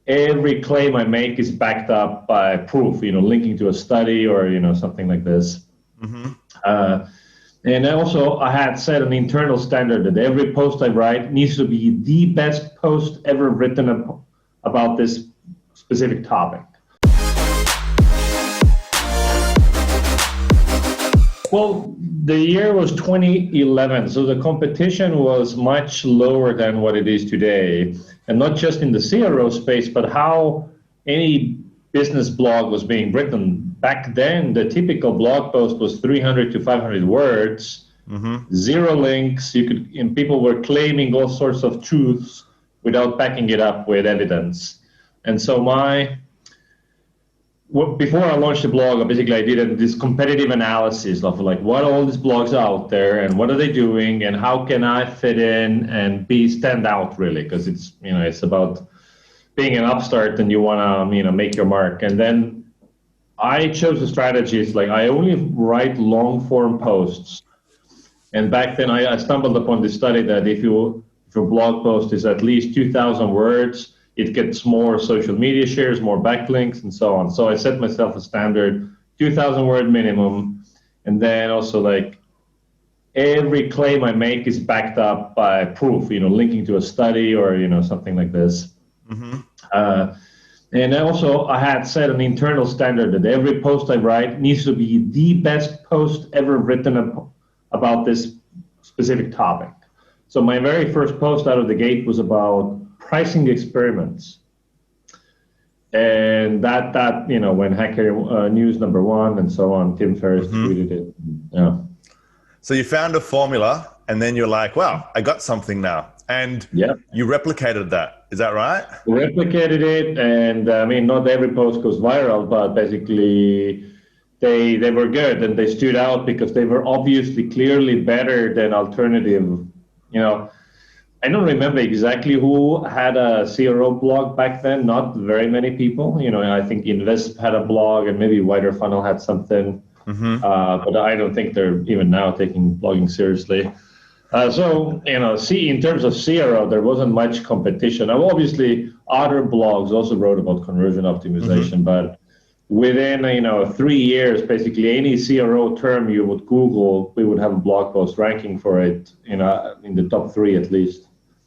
every claim I make is backed up by proof, linking to a study or, something like this. Mm-hmm. And also I had set an internal standard that every post I write needs to be the best post ever written about this specific topic. Well, the year was 2011, so the competition was much lower than what it is today. And not just in the CRO space, but how any business blog was being written. Back then, the typical blog post was 300 to 500 words, zero links. And people were claiming all sorts of truths without backing it up with evidence. And so before I launched the blog, I did this competitive analysis of like what are all these blogs out there and what are they doing and how can I fit in and stand out really, because it's about being an upstart and you want to make your mark. And then I chose a strategy. It's like I only write long form posts. And back then I stumbled upon this study that if your blog post is at least 2,000 words, it gets more social media shares, more backlinks, and so on. So I set myself a standard, 2,000 word minimum. And then also like every claim I make is backed up by proof, linking to a study or, something like this. Mm-hmm. And also I had set an internal standard that every post I write needs to be the best post ever written about this specific topic. So my very first post out of the gate was about pricing experiments. And that when Hacker News #1 and so on, Tim Ferriss tweeted it. Yeah. So you found a formula and then you're like, wow, I got something now. And you replicated that. Is that right? Replicated it. And not every post goes viral, but basically they were good and they stood out because they were obviously clearly better than alternative, I don't remember exactly who had a CRO blog back then. Not very many people. I think Invest had a blog and maybe Wider Funnel had something. But I don't think they're even now taking blogging seriously. In terms of CRO, there wasn't much competition. Now, obviously, other blogs also wrote about conversion optimization, but within 3 years, basically any CRO term you would Google, we would have a blog post ranking for it, in the top 3 at least.